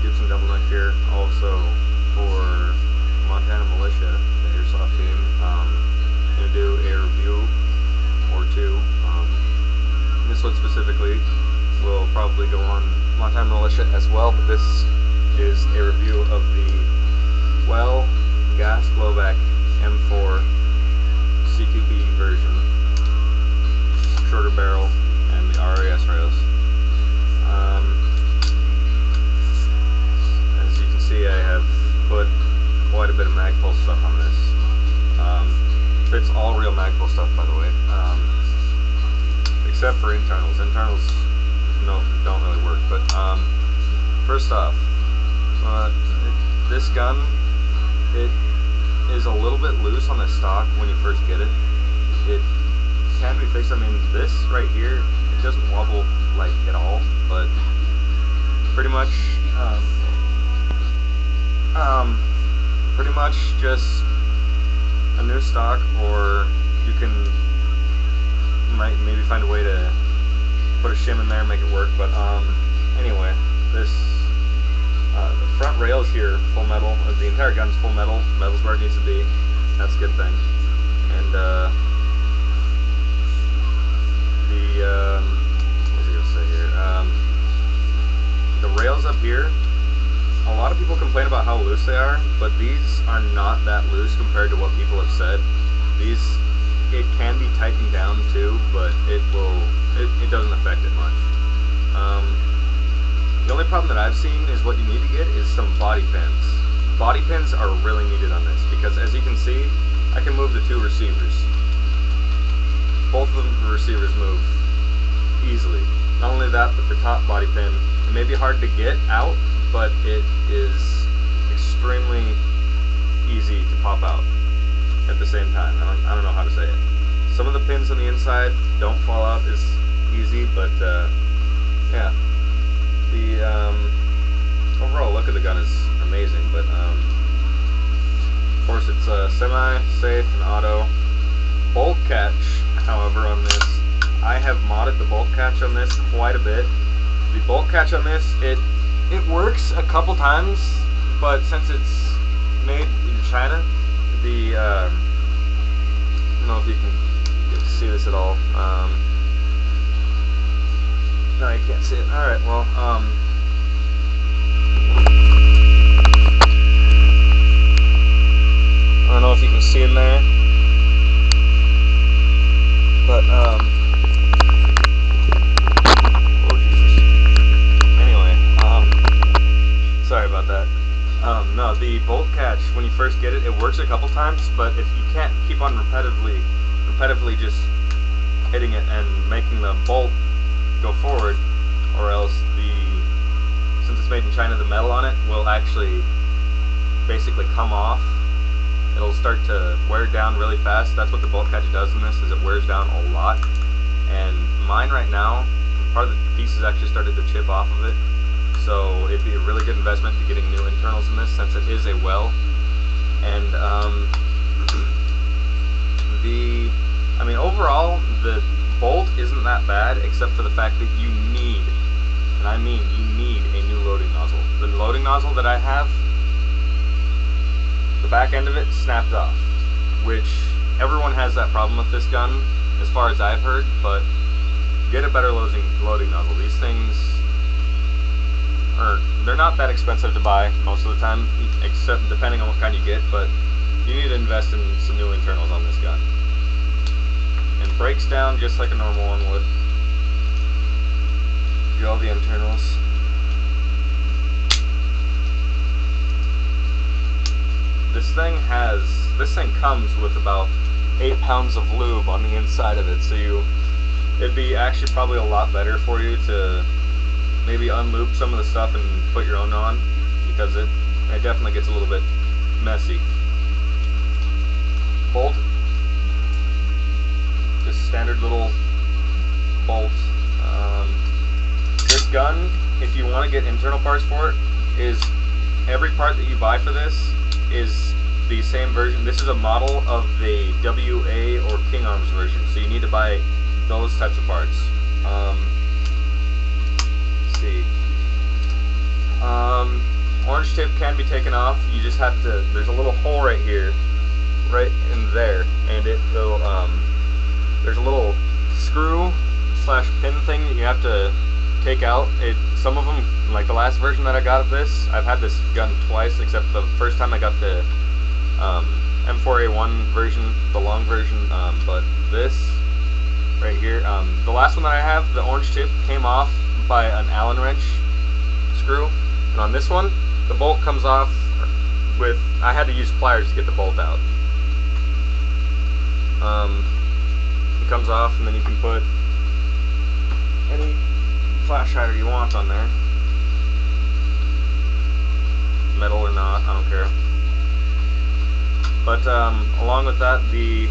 do some double neck here also for Montana Militia, the airsoft team. Gonna do a review or two. This one specifically will probably go on Montana Militia as well, but this is a review of the gas blowback M4 CQB version, shorter barrel, and the RAS rails. As you can see, I have put quite a bit of Magpul stuff on this. It's all real Magpul stuff, by the way, except for internals. Internals don't really work. But first off, this gun, it is a little bit loose on the stock when you first get it. It can be fixed. I mean, this right here, it doesn't wobble like at all, but pretty much just a new stock, or you can maybe find a way to put a shim in there and make it work. But anyway, this the front rails here, full metal. The entire gun's full metal. Metal's where it needs to be. That's a good thing. And what was I gonna say here? The rails up here, a lot of people complain about how loose they are, but these are not that loose compared to what people have said. It can be tightened down too, but it doesn't affect it much. The only problem that I've seen is what you need to get is some body pins. Body pins are really needed on this because, as you can see, I can move the two receivers. Both of the receivers move easily. Not only that, but the top body pin, it may be hard to get out, but it is extremely easy to pop out at the same time. I don't know how to say it. Some of the pins on the inside don't fall out as easy, but yeah. The overall look of the gun is amazing, but of course it's semi-safe and auto. Bolt catch, however, on this, I have modded the bolt catch on this quite a bit. The bolt catch on this, it works a couple times, but since it's made in China, the I don't know if you can get to see this at all. No, you can't see it. Alright, well, I don't know if you can see in there, but, oh Jesus. Anyway, sorry about that. No, the bolt catch, when you first get it, it works a couple times, but if you can't keep on repetitively just hitting it and making the bolt go forward, or else since it's made in China, the metal on it will actually basically come off. It'll start to wear down really fast. That's what the bolt catch does in this, is it wears down a lot. And mine right now, part of the pieces actually started to chip off of it. So it'd be a really good investment to getting new internals in this, since it is a well. And I mean, overall, the bolt isn't that bad, except for the fact that you need, and I mean you need, a new loading nozzle. The loading nozzle that I have, the back end of it snapped off, which everyone has that problem with this gun, as far as I've heard, but get a better loading nozzle. These things they're not that expensive to buy most of the time, except depending on what kind you get, but you need to invest in some new internals on this gun. And breaks down just like a normal one would. Do all the internals. This thing comes with about 8 pounds of lube on the inside of it, so it'd be actually probably a lot better for you to maybe unlube some of the stuff and put your own on, because it definitely gets a little bit messy. Bolt, just standard little bolt. This gun, if you want to get internal parts for it, is every part that you buy for this is the same version. This is a model of the WA or King Arms version, so you need to buy those types of parts. Let's see. Orange tip can be taken off. You just have to, there's a little hole right here, right in there, and it will, there's a little screw / pin thing that you have to take out. Some of them, like the last version that I got of this, I've had this gun twice, except the first time I got the M4A1 version, the long version, but this right here, the last one that I have, the orange tip came off by an Allen wrench screw, and on this one, the bolt comes off with, I had to use pliers to get the bolt out. It comes off, and then you can put any flash hider you want on there, metal or not, I don't care. But along with that, the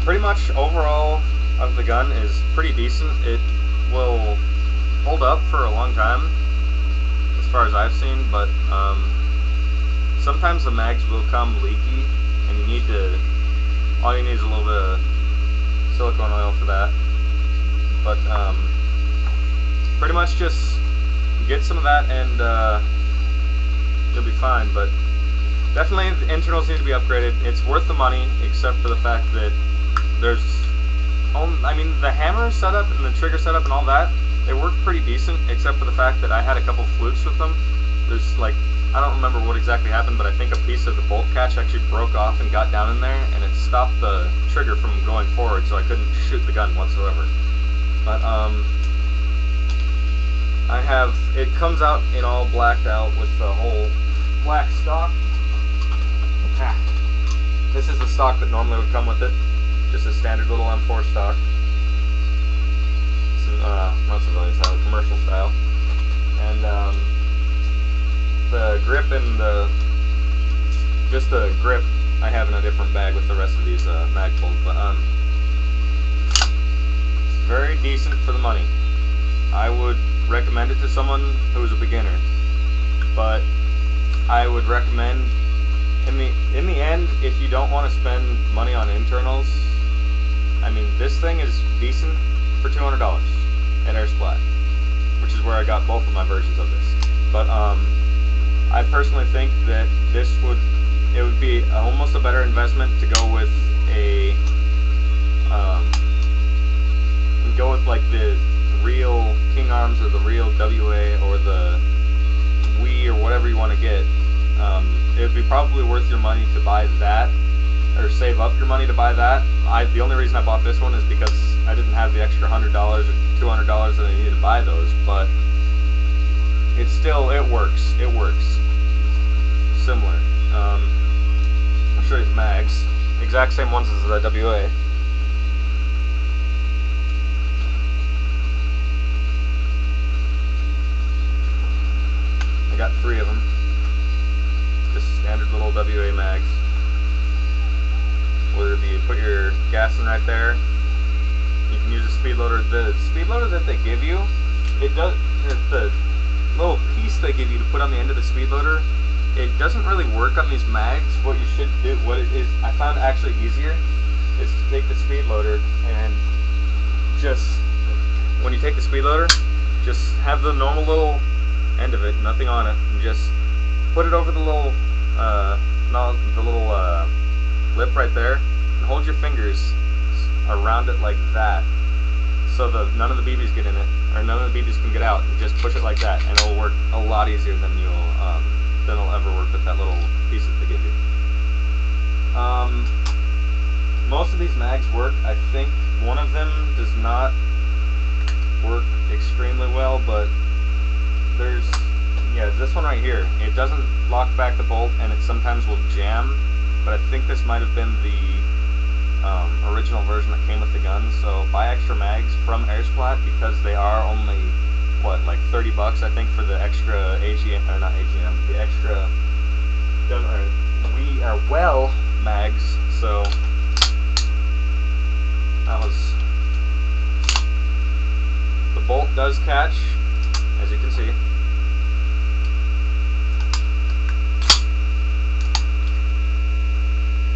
pretty much overall of the gun is pretty decent. It will hold up for a long time, as far as I've seen, but sometimes the mags will come leaky, and you need to, all you need is a little bit of silicone oil for that. But pretty much just get some of that and you'll be fine. But definitely the internals need to be upgraded. It's worth the money, except for the fact that there's, I mean, the hammer setup and the trigger setup and all that, they work pretty decent, except for the fact that I had a couple flukes with them. There's like, I don't remember what exactly happened, but I think a piece of the bolt catch actually broke off and got down in there, and it stopped the trigger from going forward, so I couldn't shoot the gun whatsoever. But I have, it comes out in all blacked out with the whole black stock. This is the stock that normally would come with it, just a standard little M4 stock. Not civilian style, commercial style. And the grip and just the grip I have in a different bag with the rest of these mag bolts. But it's very decent for the money. I would recommend it to someone who's a beginner, but I would recommend, in the end, if you don't want to spend money on internals, I mean, this thing is decent for $200 at airsplat, which is where I got both of my versions of this. But I personally think that it would be almost a better investment to go with like the real King Arms or the real WA or the Wii or whatever you want to get. It would be probably worth your money to buy that, or save up your money to buy that. The only reason I bought this one is because I didn't have the extra $100 or $200 that I needed to buy those, but it works. It works. Similar. I'll show you the mags. Exact same ones as the WA. I got 3 of them. Just standard little WA mags. Whether you put your gas in right there, you can use a speed loader. The speed loader that they give you, the little piece they give you to put on the end of the speed loader, it doesn't really work on these mags. What you should do, what it is, I found actually easier, is to take the speed loader and just, when you take the speed loader, just have the normal little end of it, nothing on it, and just put it over the little, lip right there, and hold your fingers around it like that, so none of the BBs get in it, or none of the BBs can get out, and just push it like that, and it'll work a lot easier than it'll ever work with that little piece that they give you. Most of these mags work. I think one of them does not work extremely well, but this one right here, it doesn't lock back the bolt, and it sometimes will jam, but I think this might have been the original version that came with the gun. So buy extra mags from airsplat, because they are only, what, like $30 I think for the extra AGM, or not AGM, the extra well mags. So that was, the bolt does catch, as you can see.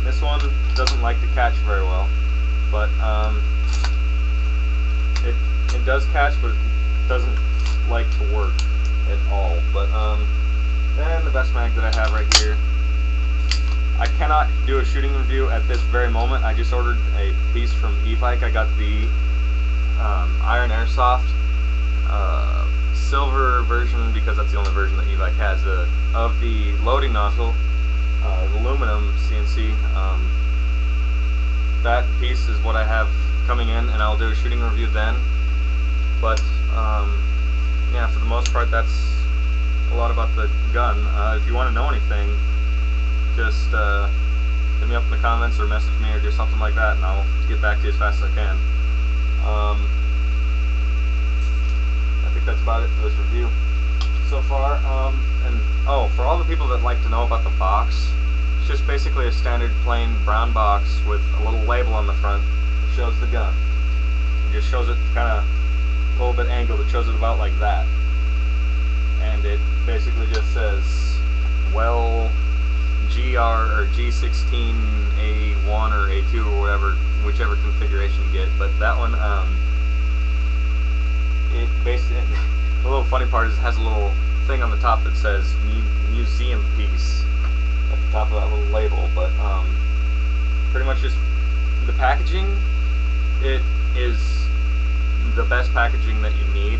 This one doesn't like to catch very well, but it does catch, but it doesn't like to work. at all. But then the best mag that I have right here. I cannot do a shooting review at this very moment. I just ordered a piece from e-bike. I got the Iron Airsoft silver version because that's the only version that e-bike has of the loading nozzle, aluminum CNC. That piece is what I have coming in, and I'll do a shooting review then. But yeah, for the most part, that's a lot about the gun. If you want to know anything, just hit me up in the comments or message me or do something like that, and I'll get back to you as fast as I can. I think that's about it for this review so far. And oh, for all the people that like to know about the box, it's just basically a standard plain brown box with a little label on the front that shows the gun. It just shows it kind of a little bit angled. It shows it about like that, and it basically just says, well, GR or G16A1 or A2 or whatever, whichever configuration you get. But that one, it basically, the little funny part is it has a little thing on the top that says museum piece at the top of that little label. But pretty much just the packaging, it is the best packaging that you need.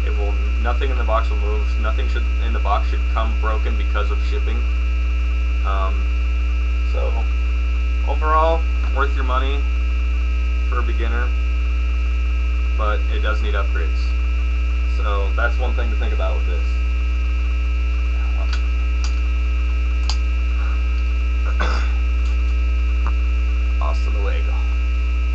It will, nothing in the box will move. Nothing in the box should come broken because of shipping. So overall, worth your money for a beginner, but it does need upgrades. So that's one thing to think about with this. Hasta luego.